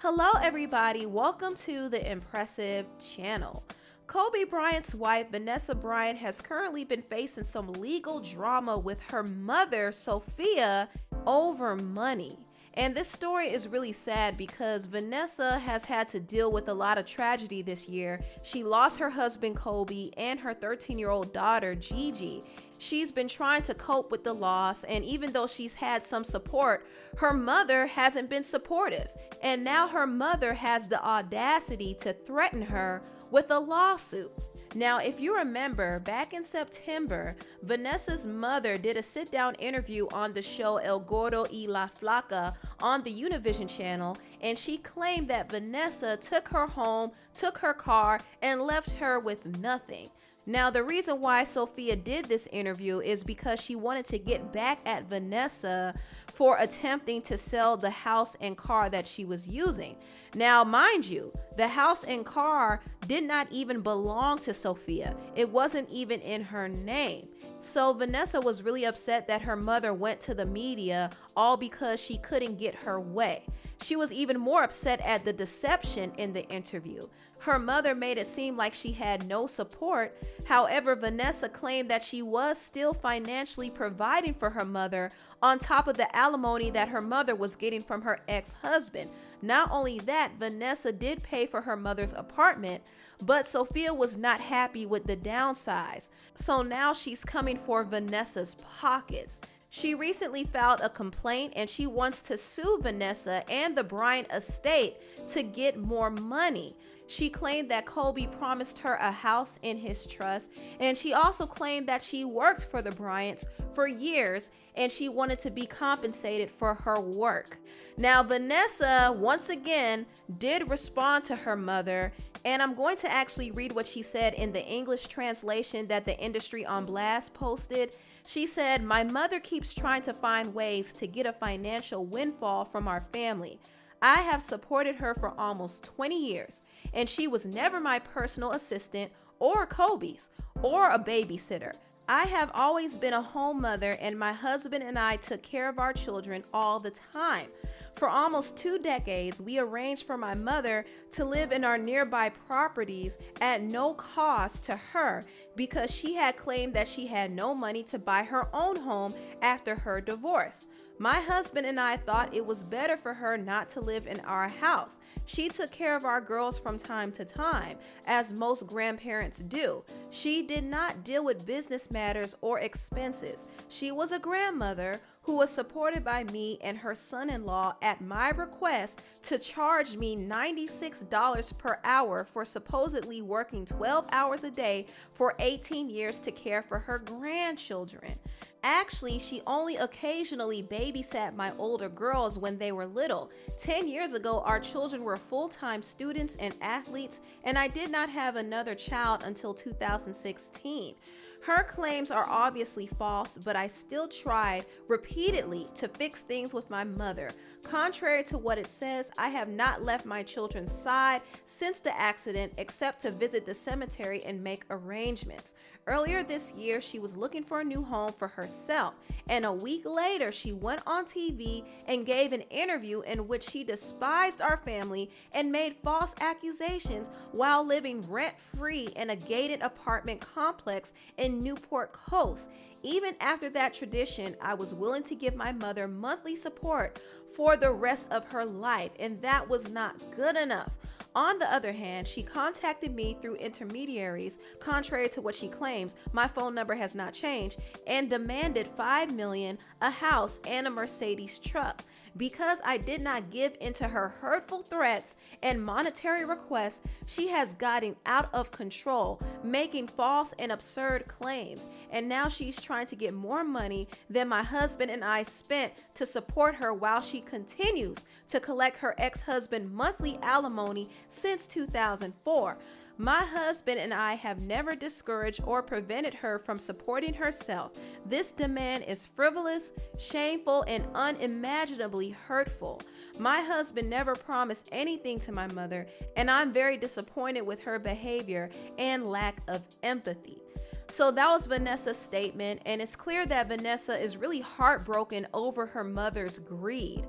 Hello everybody, welcome to the Empressive channel. Kobe Bryant's wife, Vanessa Bryant, has currently been facing some legal drama with her mother, Sophia, over money. And this story is really sad because Vanessa has had to deal with a lot of tragedy this year. She lost her husband, Kobe, and her 13-year-old daughter, Gigi. She's been trying to cope with the loss, and even though she's had some support, her mother hasn't been supportive. And now her mother has the audacity to threaten her with a lawsuit. Now, if you remember, back in September, Vanessa's mother did a sit-down interview on the show El Gordo y la Flaca on the Univision channel, and she claimed that Vanessa took her home, took her car, and left her with nothing. Now, the reason why Sophia did this interview is because she wanted to get back at Vanessa for attempting to sell the house and car that she was using. Now, mind you, the house and car did not even belong to Sophia. It wasn't even in her name. So Vanessa was really upset that her mother went to the media all because she couldn't get her way. She was even more upset at the deception in the interview. Her mother made it seem like she had no support. However, Vanessa claimed that she was still financially providing for her mother on top of the alimony that her mother was getting from her ex-husband. Not only that, Vanessa did pay for her mother's apartment, but Sophia was not happy with the downsize. So now she's coming for Vanessa's pockets. She recently filed a complaint and she wants to sue Vanessa and the Bryant estate to get more money. She claimed that Kobe promised her a house in his trust, and she also claimed that she worked for the Bryants for years and she wanted to be compensated for her work. Now, Vanessa, once again, did respond to her mother, and I'm going to actually read what she said in the English translation that the Industry on Blast posted. She said, "My mother keeps trying to find ways to get a financial windfall from our family. I have supported her for almost 20 years, and she was never my personal assistant or Kobe's or a babysitter. I have always been a home mother, and my husband and I took care of our children all the time. For almost 2 decades, we arranged for my mother to live in our nearby properties at no cost to her because she had claimed that she had no money to buy her own home after her divorce. My husband and I thought it was better for her not to live in our house. She took care of our girls from time to time, as most grandparents do. She did not deal with business matters or expenses. She was a grandmother who was supported by me and her son-in-law at my request to charge me $96 per hour for supposedly working 12 hours a day for 18 years to care for her grandchildren. Actually, she only occasionally babysat my older girls when they were little. 10 years ago, our children were full-time students and athletes, and I did not have another child until 2016. Her claims are obviously false, but I still tried repeatedly to fix things with my mother. Contrary to what it says, I have not left my children's side since the accident except to visit the cemetery and make arrangements. Earlier this year, she was looking for a new home for herself, and a week later, she went on TV and gave an interview in which she despised our family and made false accusations while living rent-free in a gated apartment complex in Newport Coast. Even after that tradition, I was willing to give my mother monthly support for the rest of her life, and that was not good enough. On the other hand, she contacted me through intermediaries, contrary to what she claims. My phone number has not changed, and demanded $5 million, a house, and a Mercedes truck. Because I did not give into her hurtful threats and monetary requests, she has gotten out of control, making false and absurd claims. And now she's trying to get more money than my husband and I spent to support her while she continues to collect her ex-husband monthly alimony since 2004. My husband and I have never discouraged or prevented her from supporting herself. This demand is frivolous, shameful, and unimaginably hurtful. My husband never promised anything to my mother, and I'm very disappointed with her behavior and lack of empathy." So that was Vanessa's statement, and it's clear that Vanessa is really heartbroken over her mother's greed.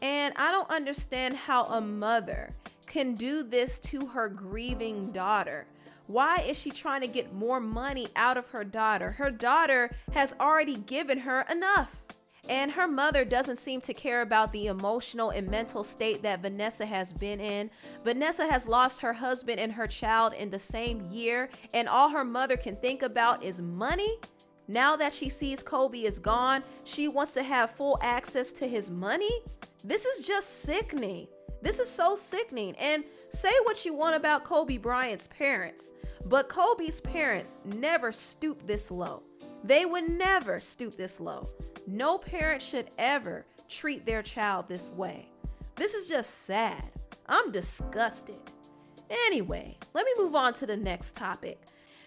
And I don't understand how a mother can do this to her grieving daughter. Why is she trying to get more money out of her daughter? Her daughter has already given her enough. And her mother doesn't seem to care about the emotional and mental state that Vanessa has been in. Vanessa has lost her husband and her child in the same year, and all her mother can think about is money. Now that she sees Kobe is gone, she wants to have full access to his money. This is just sickening. This is so sickening. And say what you want about Kobe Bryant's parents, but Kobe's parents never stoop this low. They would never stoop this low. No parent should ever treat their child this way. This is just sad. I'm disgusted. Anyway, let me move on to the next topic.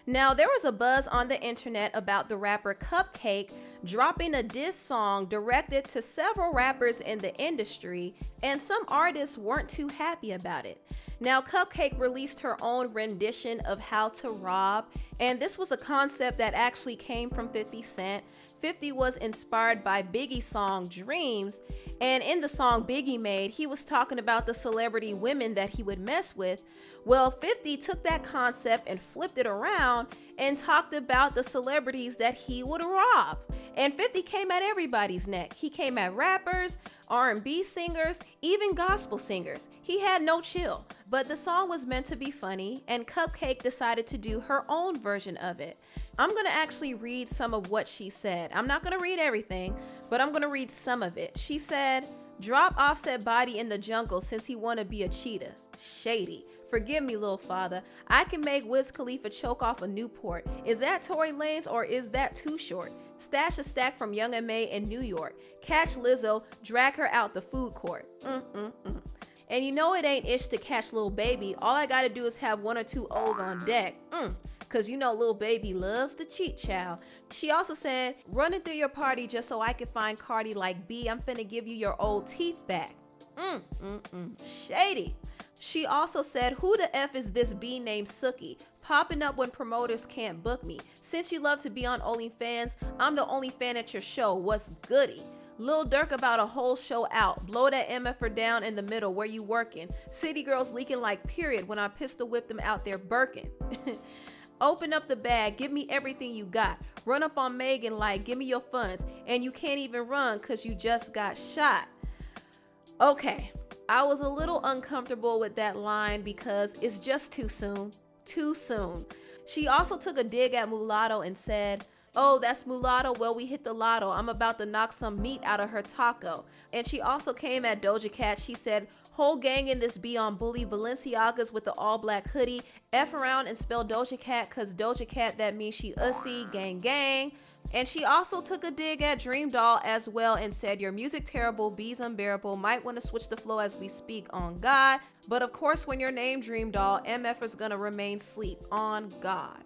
Now, there was a buzz on the internet about the rapper Cupcakke dropping a diss song directed to several rappers in the industry, and some artists weren't too happy about it. Now, Cupcakke released her own rendition of How to Rob, and this was a concept that actually came from 50 Cent. 50 was inspired by Biggie's song Dreams, and in the song Biggie made, he was talking about the celebrity women that he would mess with. Well, 50 took that concept and flipped it around and talked about the celebrities that he would rob. And 50 came at everybody's neck. He came at rappers, R&B singers, even gospel singers. He had no chill. But the song was meant to be funny, and Cupcakke decided to do her own version of it. I'm going to actually read some of what she said. I'm not going to read everything, but I'm going to read some of it. She said, "Drop Offset body in the jungle since he want to be a cheetah. Shady. Forgive me, little father. I can make Wiz Khalifa choke off a Newport. Is that Tory Lanez or is that too short? Stash a stack from Young M.A. in New York. Catch Lizzo, drag her out the food court. And you know it ain't ish to catch Lil Baby. All I gotta do is have 1 or 2 O's on deck. Cause you know Lil Baby loves to cheat, child." She also said, "Running through your party just so I can find Cardi like B. I'm finna give you your old teeth back." Shady. She also said, "Who the F is this B named Sookie? Popping up when promoters can't book me. Since you love to be on OnlyFans, I'm the only fan at your show. What's goody? Lil Durk about a whole show out. Blow that MFer down in the middle. Where you working? City girls leaking like period when I pistol whip them out there Birkin. Open up the bag. Give me everything you got. Run up on Megan like, give me your funds. And you can't even run because you just got shot." Okay. I was a little uncomfortable with that line because it's just too soon. Too soon. She also took a dig at Mulatto and said, "Oh, that's Mulatto? Well, we hit the lotto. I'm about to knock some meat out of her taco." And she also came at Doja Cat. She said, "Whole gang in this be on bully Balenciagas with the all black hoodie. F around and spell Doja Cat cause Doja Cat that means she ussy, gang gang." And she also took a dig at Dream Doll as well and said, "Your music terrible, bees unbearable, might want to switch the flow as we speak on God. But of course when you're named Dream Doll, MFer's gonna remain sleep on God."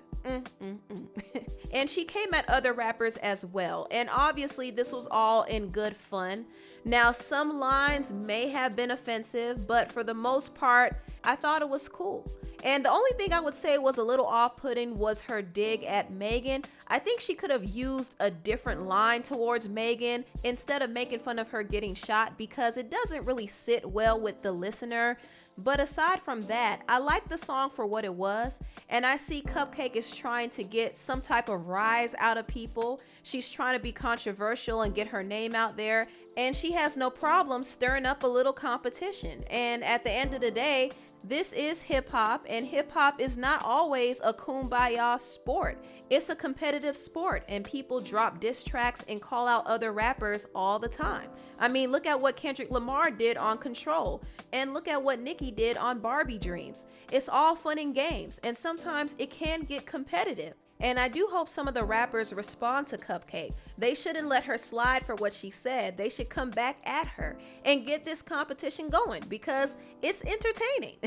And she came at other rappers as well. And obviously this was all in good fun. Now, some lines may have been offensive, but for the most part, I thought it was cool. And the only thing I would say was a little off-putting was her dig at Megan. I think she could have used a different line towards Megan instead of making fun of her getting shot, because it doesn't really sit well with the listener. But aside from that, I like the song for what it was, and I see Cupcakke is trying to get some type of rise out of people. She's trying to be controversial and get her name out there, and she has no problem stirring up a little competition. And at the end of the day, this is hip hop, and hip hop is not always a kumbaya sport. It's a competitive sport, and people drop diss tracks and call out other rappers all the time. I mean, look at what Kendrick Lamar did on Control, and look at what Nicki did on Barbie Dreams. It's all fun and games, and sometimes it can get competitive. And I do hope some of the rappers respond to Cupcakke. They shouldn't let her slide for what she said. They should come back at her and get this competition going because it's entertaining.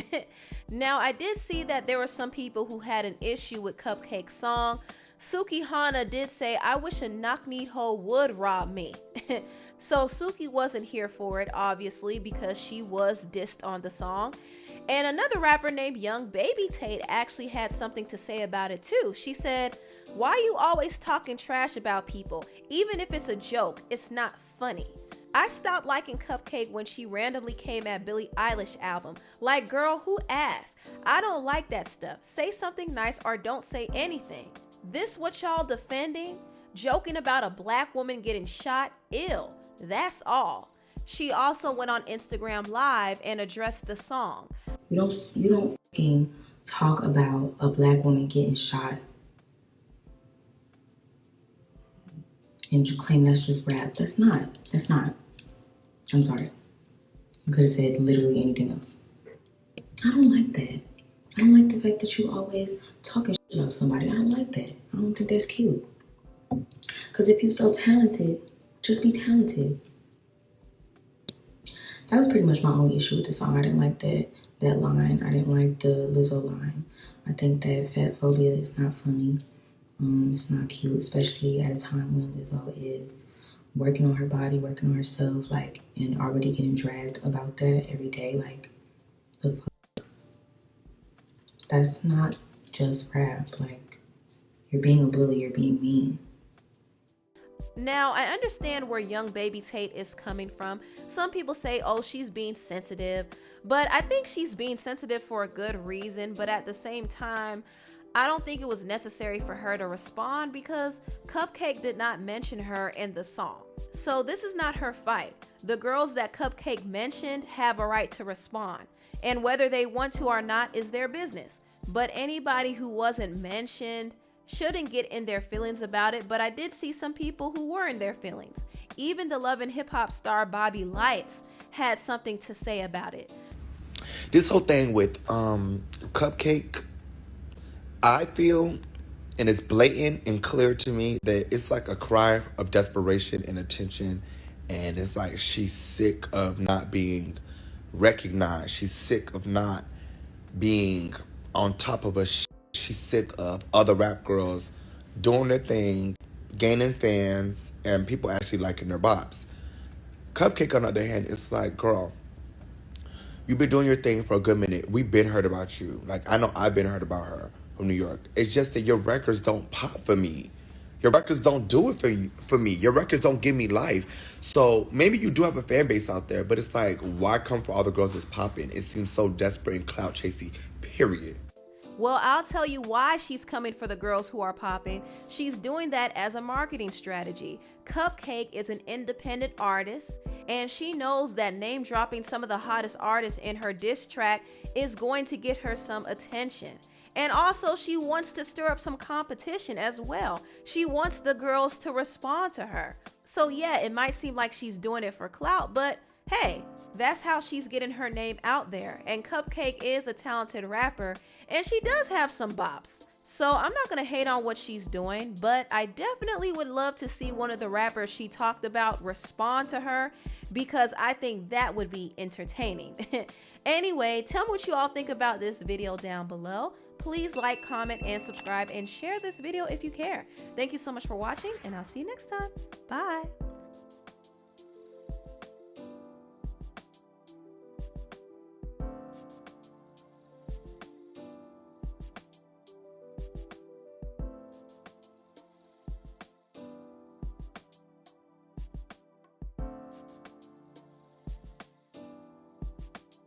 Now, I did see that there were some people who had an issue with Cupcakke's song. Suki Hana did say, "I wish a knock-kneed hoe would rob me." So Suki wasn't here for it, obviously, because she was dissed on the song. And another rapper named Young Baby Tate actually had something to say about it too. She said, "Why you always talking trash about people? Even if it's a joke, it's not funny." I stopped liking Cupcakke when she randomly came at Billie Eilish album. Like, girl, who asked? I don't like that stuff. Say something nice or don't say anything. This what y'all defending? Joking about a black woman getting shot? Ew. That's all. She also went on Instagram Live and addressed the song. You don't fucking talk about a black woman getting shot and you claim that's just rap. That's not. I'm sorry. You could have said literally anything else. I don't like that. I don't like the fact that you always talking shit about somebody. I don't like that. I don't think that's cute. Because if you're so talented, just be talented. That was pretty much my only issue with the song. I didn't like that line. I didn't like the Lizzo line. I think that fat phobia is not funny. It's not cute, especially at a time when Lizzo is working on her body, working on herself, like, and already getting dragged about that every day. Like, the fuck? That's not just rap. Like, you're being a bully, you're being mean. Now, I understand where Young Baby's hate is coming from. Some people say, oh, she's being sensitive, but I think she's being sensitive for a good reason. But at the same time, I don't think it was necessary for her to respond because Cupcakke did not mention her in the song. So this is not her fight. The girls that Cupcakke mentioned have a right to respond, and whether they want to or not is their business. But anybody who wasn't mentioned shouldn't get in their feelings about it, but I did see some people who were in their feelings. Even the Love and Hip Hop star Bobby Lights had something to say about it. This whole thing with Cupcakke, I feel, and it's blatant and clear to me, that it's like a cry of desperation and attention, and it's like she's sick of not being recognized. She's sick of not being on top of us. She's sick of other rap girls doing their thing, gaining fans, and people actually liking their bops. Cupcakke, on the other hand, it's like, girl, you've been doing your thing for a good minute. We've been heard about you. Like, I know I've been heard about her from New York. It's just that your records don't pop for me. Your records don't do it for me. Your records don't give me life. So maybe you do have a fan base out there, but it's like, why come for all the girls that's popping? It seems so desperate and clout chasey, period. Well, I'll tell you why she's coming for the girls who are popping. She's doing that as a marketing strategy. Cupcakke is an independent artist, and she knows that name dropping some of the hottest artists in her diss track is going to get her some attention. And also, she wants to stir up some competition as well. She wants the girls to respond to her. So yeah, it might seem like she's doing it for clout, but hey, that's how she's getting her name out there. And Cupcakke is a talented rapper, and she does have some bops. So I'm not gonna hate on what she's doing, but I definitely would love to see one of the rappers she talked about respond to her, because I think that would be entertaining. Anyway, tell me what you all think about this video down below. Please like, comment, and subscribe, and share this video if you care. Thank you so much for watching, and I'll see you next time. Bye.